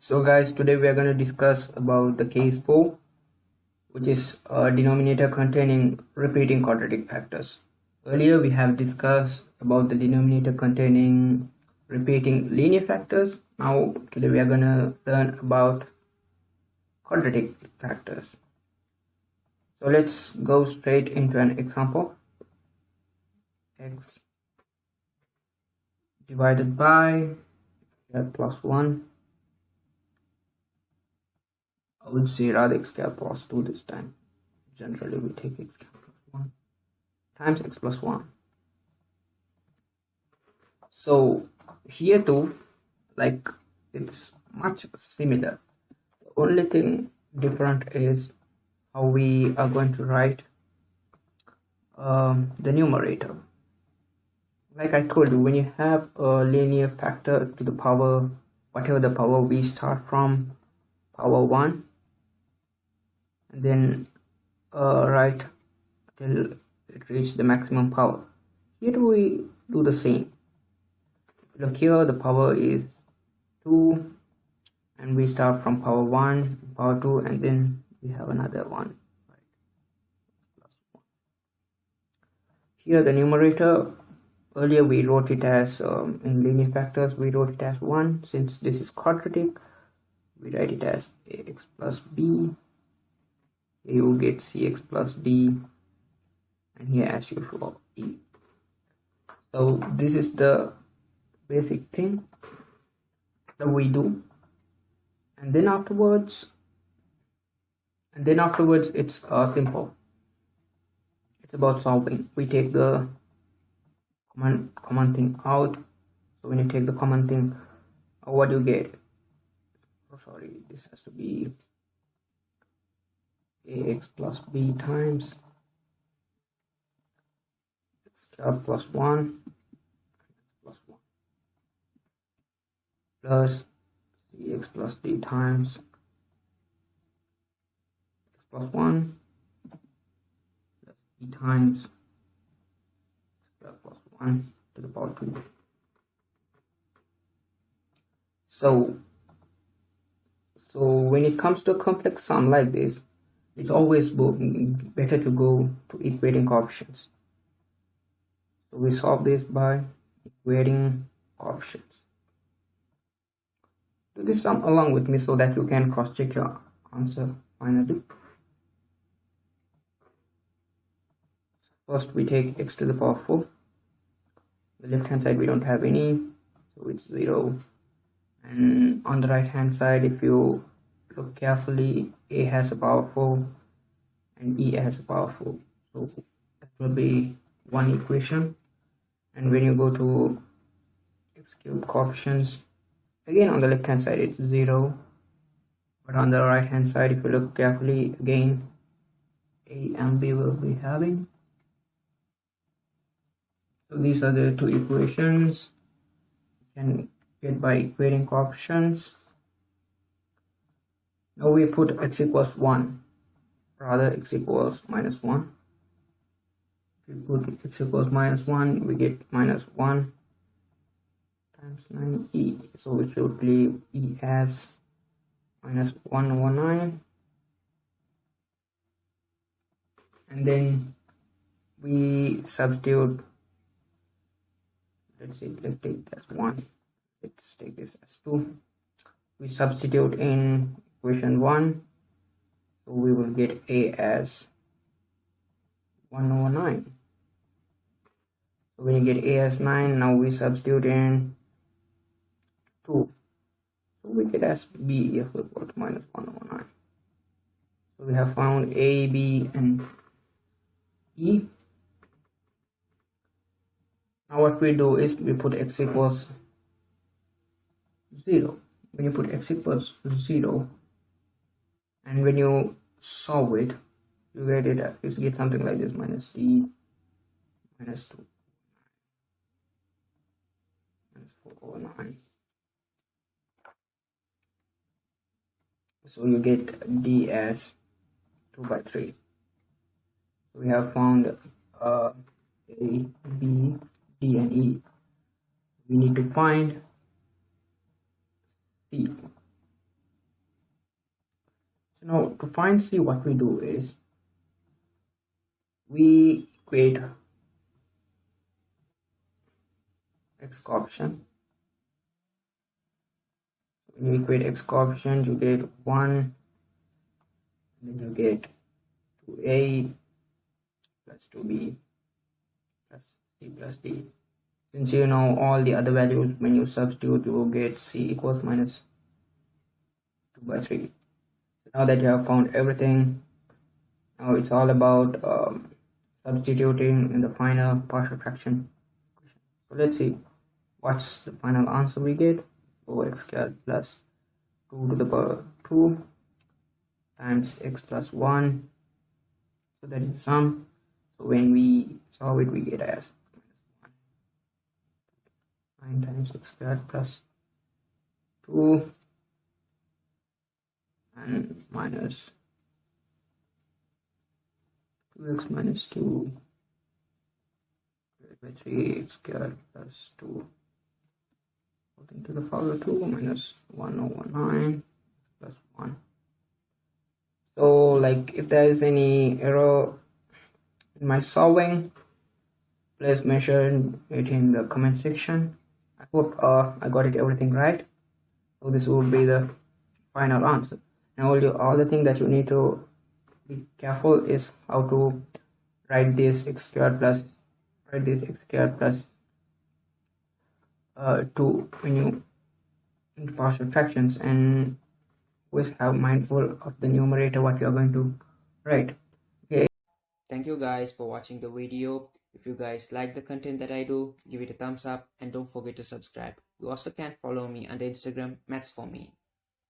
So guys, today we are going to discuss about the case 4, which is a denominator containing repeating quadratic factors. Earlier we have discussed about the denominator containing repeating linear factors. Now today we are going to learn about quadratic factors. So let's go straight into an example. X divided by plus 1. I would say rather x squared plus 2 this time. Generally we take x squared plus 1 times x plus 1. So here too, like, it's much similar. The only thing different is how we are going to write the numerator. Like I told you, when you have a linear factor to the power, whatever the power, we start from power 1 and then write till it reaches the maximum power. Here we do the same. Look here, the power is 2 and we start from power 1, power 2, and then we have another one. Here the numerator, earlier we wrote it as in linear factors we wrote it as 1. Since this is quadratic, we write it as ax plus b. Here you get cx plus d, and here as usual e. So this is the basic thing that we do, and then afterwards it's simple. It's about solving. We take the common thing out. So when you take the common thing, what do you get? Oh sorry, this has to be ax plus b times x squared plus 1 plus 1 plus cx plus d times x plus 1 plus b times x squared plus 1 to the power 2. So when it comes to a complex sum like this, it's always better to go to equating coefficients. So we solve this by equating coefficients. Do this sum along with me so that you can cross-check your answer finally. First we take x to the power 4. The left hand side we don't have any, so it's 0. And on the right hand side, if you look carefully, a has a power 4 and e has a power 4, so that will be one equation. And when you go to x cubed coefficients, again on the left hand side it's 0, but on the right hand side, if you look carefully, again a and b will be having. So these are the two equations you can get by equating coefficients. Now we put x equals 1, rather x equals minus 1. If we put x equals minus 1, we get minus 1 times 9e. So we should leave e as minus 1 over 9. And then we substitute, let's take it as 1. Let's take this as 2. We substitute in equation 1, so we will get a as 1 over 9. So when you get a as 9, now we substitute in 2, so we get as b equal to minus 1 over 9. So we have found a, b, and e. Now what we do is we put x equals 0. When you put x equals 0 and when you solve it, you get something like this: minus e minus 2 minus 4 over 9. So you get d as 2 by 3. So we have found a, b, d, and e. We need to find c. Now to find C, what we do is we equate x coefficient. When you equate x coefficient, you get 1, and then you get 2a plus 2b plus c plus d. Since you know all the other values, when you substitute, you will get c equals minus 2 by 3. So now that you have found everything, now it's all about substituting in the final partial fraction. So let's see what's the final answer we get. 4x squared plus 2 to the power 2 times x plus 1. So that is the sum. So when we solve it, we get as 9 times x squared plus 2 and minus 2x minus 2 divided by 3x squared plus 2 put into the power 2 minus 1 over 9 plus 1. So like if there is any error in my solving, please mention it in the comment section. I hope I got it everything right. So this would be the final answer. Now all the thing that you need to be careful is how to write this x squared plus 2 when you into partial fractions, and always have mindful of the numerator what you are going to write. Okay, Thank you guys for watching the video. If you guys like the content that I do, give it a thumbs up and don't forget to subscribe. You also can follow me on the Instagram Maths for Me.